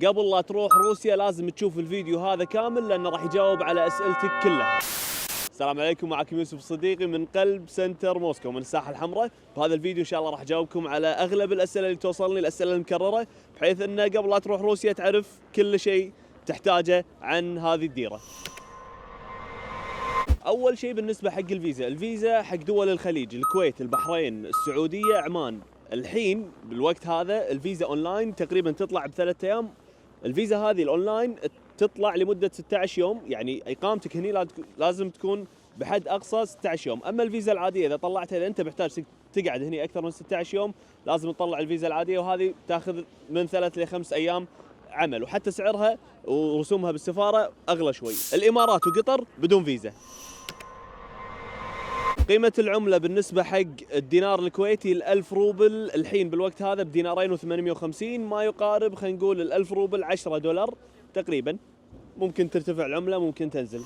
قبل لا تروح روسيا لازم تشوف الفيديو هذا كامل لأنه راح يجاوب على أسئلتك كلها. السلام عليكم، معكم يوسف صديقي من قلب سنتر موسكو من الساحة الحمراء. بهذا الفيديو إن شاء الله راح أجاوبكم على أغلب الأسئلة اللي توصلني، الأسئلة المكررة، بحيث أنه قبل لا تروح روسيا تعرف كل شيء تحتاجه عن هذه الديرة. أول شيء بالنسبة حق الفيزا حق دول الخليج، الكويت، البحرين، السعودية، عمان. الحين بالوقت هذا الفيزا أونلاين تقريبا تطلع ب3 أيام. الفيزا هذه الأونلاين تطلع لمدة 16 يوم، يعني إقامتك هني لازم تكون بحد أقصى 16 يوم. أما الفيزا العادية إذا طلعتها، إذا أنت محتاج تقعد هني أكثر من 16 يوم لازم تطلع الفيزا العادية، وهذه تاخذ من 3 ل 5 أيام عمل، وحتى سعرها ورسومها بالسفارة أغلى شوي. الإمارات وقطر بدون فيزا. قيمة العملة بالنسبة حق الدينار الكويتي 1000 روبل الحين بالوقت هذا بدينارين و850، ما يقارب خلينا نقول 1000 روبل 10 دولار تقريبا. ممكن ترتفع العملة ممكن تنزل.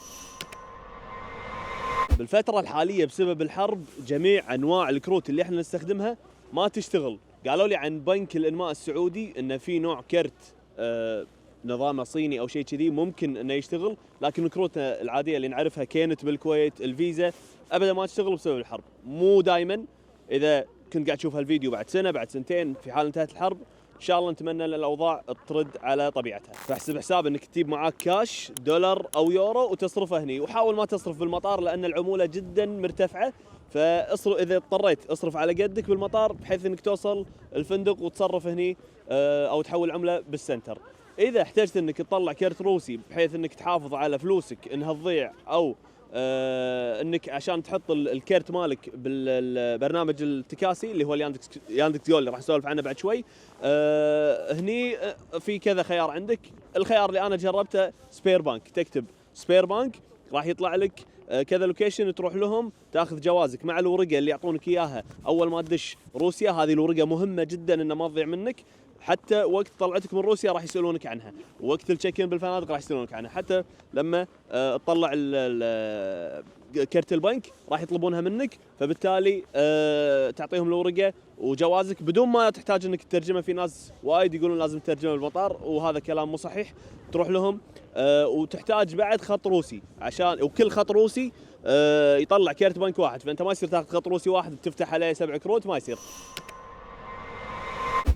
بالفترة الحالية بسبب الحرب جميع أنواع الكروت اللي احنا نستخدمها ما تشتغل. قالوا لي عن بنك الإنماء السعودي إنه في نوع كرت نظامه صيني أو شيء كذي ممكن إنه يشتغل، لكن الكروت العادية اللي نعرفها كانت بالكويت الفيزا أبدا ما تشتغل بسبب الحرب. مو دائما، إذا كنت قاعد تشوف هالفيديو بعد سنة بعد سنتين في حال انتهت الحرب إن شاء الله نتمنى أن الأوضاع ترد على طبيعتها. فاحسب حساب إنك تجيب معاك كاش دولار أو يورو وتصرفه هني، وحاول ما تصرف بالمطار لأن العمولة جدا مرتفعة. فاصرف إذا اضطريت اصرف على قدك بالمطار بحيث إنك توصل الفندق وتصرف هني أو تحول عملة بالسنتر. إذا احتجت إنك تطلع كرت روسي بحيث إنك تحافظ على فلوسك إنها تضيع، أو انك عشان تحط الكرت مالك بالبرنامج التكاسي اللي هو ياندكس جو اللي راح نسولف عنه بعد شوي، هني في كذا خيار عندك. الخيار اللي انا جربته سبير بانك، تكتب سبير بانك راح يطلع لك كذا لوكيشن تروح لهم تاخذ جوازك مع الورقه اللي يعطونك اياها اول ما تدش روسيا. هذه الورقه مهمه جدا ان ما تضيع منك، حتى وقت طلعتك من روسيا راح يسألونك عنها، ووقت التشيك ان بالفنادق راح يسألونك عنها، حتى لما تطلع كرت البنك راح يطلبونها منك. فبالتالي تعطيهم الورقة وجوازك بدون ما تحتاج انك تترجمها. في ناس وايد يقولون لازم تترجمها بالمطار، وهذا كلام مو صحيح. تروح لهم وتحتاج بعد خط روسي، عشان وكل خط روسي يطلع كرت بنك واحد، فانت ما يصير تاخذ خط روسي واحد تفتح عليه 7 كروت، ما يصير.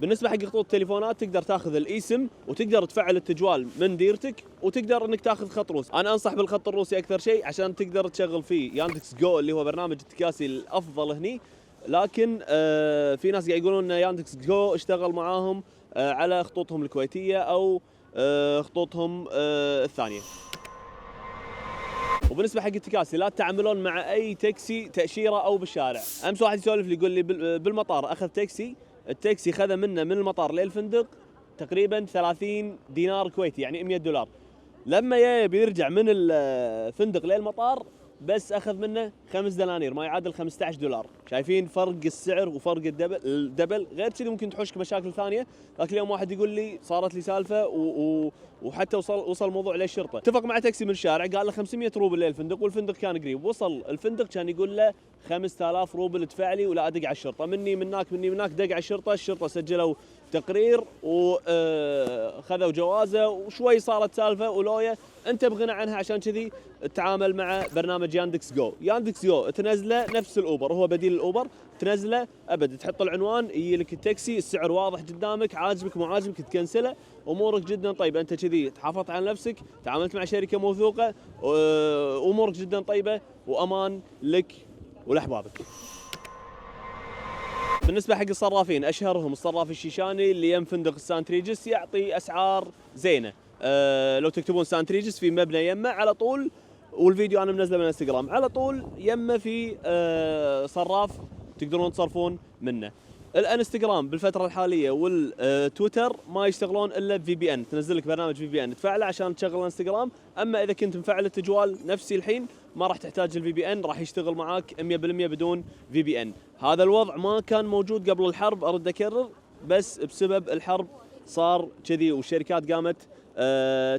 بالنسبة حق خطوط التليفونات تقدر تاخذ الإيسم وتقدر تفعل التجوال من ديرتك، وتقدر انك تاخذ خط روسي. انا انصح بالخط الروسي اكثر شيء عشان تقدر تشغل فيه ياندكس جو اللي هو برنامج التكاسي الافضل هني. لكن في ناس قاعد يقولون ان ياندكس جو اشتغل معاهم على خطوطهم الكويتية او خطوطهم الثانية. وبالنسبة حق التكاسي لا تتعاملون مع اي تاكسي تأشيرة او بالشارع. امس واحد يسولف لي يقول لي بالمطار اخذ تاكسي، التاكسي خذ منه من المطار للفندق تقريبا 30 دينار كويتي، يعني 100 دولار. لما يبي يرجع من الفندق للمطار بس اخذ منه 5 دنانير، ما يعادل 15 دولار. شايفين فرق السعر وفرق الدبل. غير كذي ممكن تحوشك مشاكل ثانيه. لكن اليوم واحد يقول لي صارت لي سالفه وحتى وصل الموضوع للشرطه. اتفق مع تاكسي من الشارع قال له 500 روبل للفندق، والفندق كان قريب. وصل الفندق كان يقول له 5000 روبل ادفع لي ولا ادق على الشرطه. مني منك دق على الشرطه سجلوا تقرير وخذوا جوازه، وشوي صارت سالفه ولويا. انت بغنى عنها، عشان كذي تتعامل مع برنامج ياندكس جو. ياندكس جو تنزله نفس الاوبر، هو بديل الاوبر. تنزله ابد، تحط العنوان يجي لك التاكسي، السعر واضح قدامك، عاجبك مو عاجبك تكنسله، امورك جدا طيبه. انت كذي تحافظت على نفسك، تعاملت مع شركه موثوقه، امورك جدا طيبه وامان لك ولاحبابك. بالنسبة حق الصرافين اشهرهم الصراف الشيشاني اللي يم فندق سانت ريجس، يعطي اسعار زينة. لو تكتبون سانت ريجس في مبنى يمه على طول، والفيديو انا منزله من الانستغرام، على طول يمه في صراف تقدرون تصرفون منه. الانستغرام بالفترة الحالية والتويتر ما يشتغلون الا بفي بي ان. تنزل لك برنامج في بي ان تفعله عشان تشغل الانستغرام. اما اذا كنت مفعل التجوال نفسي الحين ما راح تحتاج الفي بي ان، راح يشتغل معاك 100% بدون في بي ان. هذا الوضع ما كان موجود قبل الحرب، ارد اكرر، بس بسبب الحرب صار كذي، والشركات قامت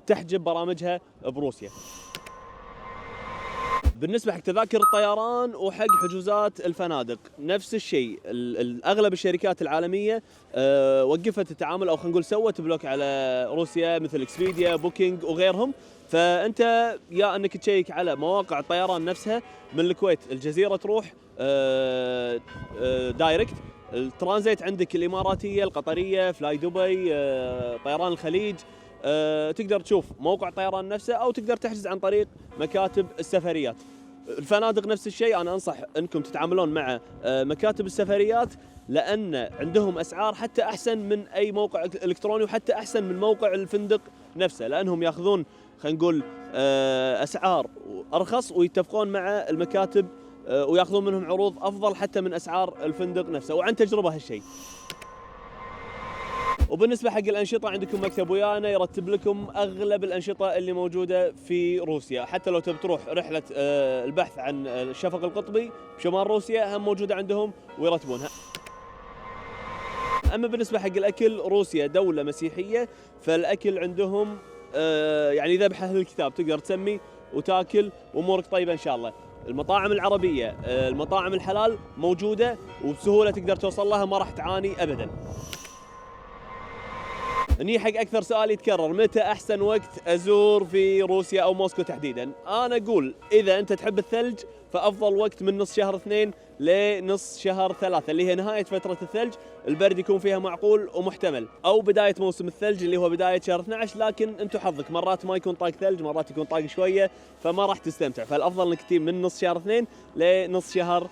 تحجب برامجها بروسيا. بالنسبه حق تذاكر الطيران وحق حجوزات الفنادق نفس الشيء، اغلب الشركات العالميه وقفت التعامل، او خلينا نقول سوت بلوك على روسيا مثل اكسبيديا، بوكينج وغيرهم. فانت يا انك تشيك على مواقع الطيران نفسها، من الكويت الجزيره تروح دايركت، الترانزيت عندك الاماراتيه، القطريه، فلاي دبي، طيران الخليج. تقدر تشوف موقع الطيران نفسه، او تقدر تحجز عن طريق مكاتب السفريات. الفنادق نفس الشيء، انا انصح انكم تتعاملون مع مكاتب السفريات، لان عندهم اسعار حتى احسن من اي موقع الكتروني، وحتى احسن من موقع الفندق نفسه، لانهم ياخذون خلينا نقول اسعار ارخص، ويتفقون مع المكاتب وياخذون منهم عروض افضل حتى من اسعار الفندق نفسه، وعن تجربه هالشيء. وبالنسبه حق الانشطه، عندكم مكتب ويانا يرتب لكم اغلب الانشطه اللي موجوده في روسيا، حتى لو تبي تروح رحله البحث عن الشفق القطبي بشمال روسيا هم موجوده عندهم ويرتبونها. اما بالنسبه حق الاكل، روسيا دوله مسيحيه، فالاكل عندهم يعني ذبح اهل الكتاب، تقدر تسمي وتاكل وامورك طيبه ان شاء الله. المطاعم العربيه، المطاعم الحلال موجوده وبسهوله تقدر توصل لها، ما راح تعاني ابدا. اني حق اكثر سؤال يتكرر، متى احسن وقت ازور في روسيا او موسكو تحديدا؟ انا اقول اذا انت تحب الثلج، فافضل وقت من نص شهر 2 لنص شهر 3 اللي هي نهايه فتره الثلج، البرد يكون فيها معقول ومحتمل، او بدايه موسم الثلج اللي هو بدايه شهر 12، لكن انتم حظك مرات ما يكون طاق ثلج، مرات يكون طاق شويه، فما راح تستمتع. فالافضل انك تجي من نص شهر 2 لنص شهر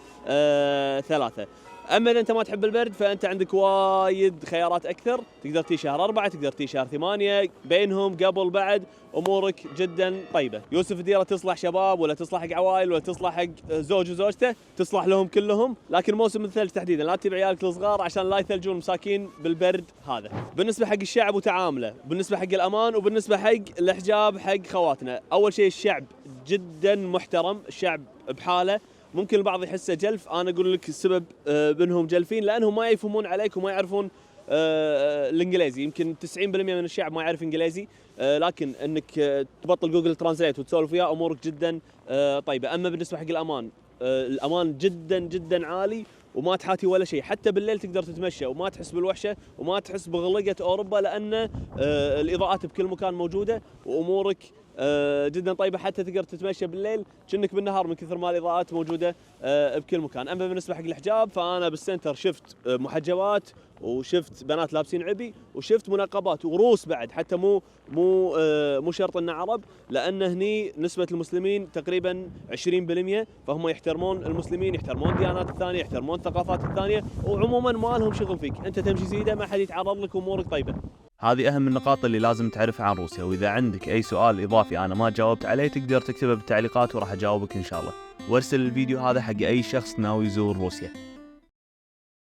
3. اما اذا انت ما تحب البرد، فانت عندك وايد خيارات اكثر، تقدر تي شهر 4، تقدر تي شهر 8، بينهم قبل بعد امورك جدا طيبه. يوسف ديره تصلح شباب، ولا تصلح حق عوائل، ولا تصلح حق زوج وزوجته، تصلح لهم كلهم، لكن موسم الثلج تحديدا لا تجيب عيالك الصغار عشان لا يثلجون مساكين بالبرد هذا. بالنسبه حق الشعب وتعامله، بالنسبه حق الامان، وبالنسبه حق الحجاب حق خواتنا، اول شيء الشعب جدا محترم، الشعب بحاله. ممكن البعض يحسه جلف، انا اقول لك السبب بانهم جلفين لانهم ما يفهمون عليك وما يعرفون الانجليزي. يمكن 90% من الشعب ما يعرف انجليزي، لكن انك تبطل جوجل ترانزليت وتسولف وياه امورك جدا طيبه. اما بالنسبه حق الامان، الامان جدا جدا عالي، وما تحاتي ولا شيء، حتى بالليل تقدر تتمشى وما تحس بالوحشه وما تحس بغلقه اوروبا، لان الاضاءات بكل مكان موجوده وامورك جدا طيبه، حتى تقدر تتمشى بالليل كأنك بالنهار من كثر ما الاضاءات موجوده بكل مكان. اما بالنسبه حق الحجاب، فانا بالسنتر شفت محجبات، وشفت بنات لابسين عبي، وشفت منقبات وروس بعد، حتى مو شرط ان عرب، لان هني نسبه المسلمين تقريبا 20%، فهم يحترمون المسلمين، يحترمون الديانات الثانيه، يحترمون الثقافات الثانيه، وعموما ما لهم شغل فيك، انت تمشي سيده ما حد يتعرض لك وامورك طيبه. هذه أهم النقاط اللي لازم تعرفها عن روسيا، وإذا عندك أي سؤال إضافي أنا ما جاوبت عليه تقدر تكتبه بالتعليقات وراح أجاوبك إن شاء الله. وارسل الفيديو هذا حق أي شخص ناوي يزور روسيا.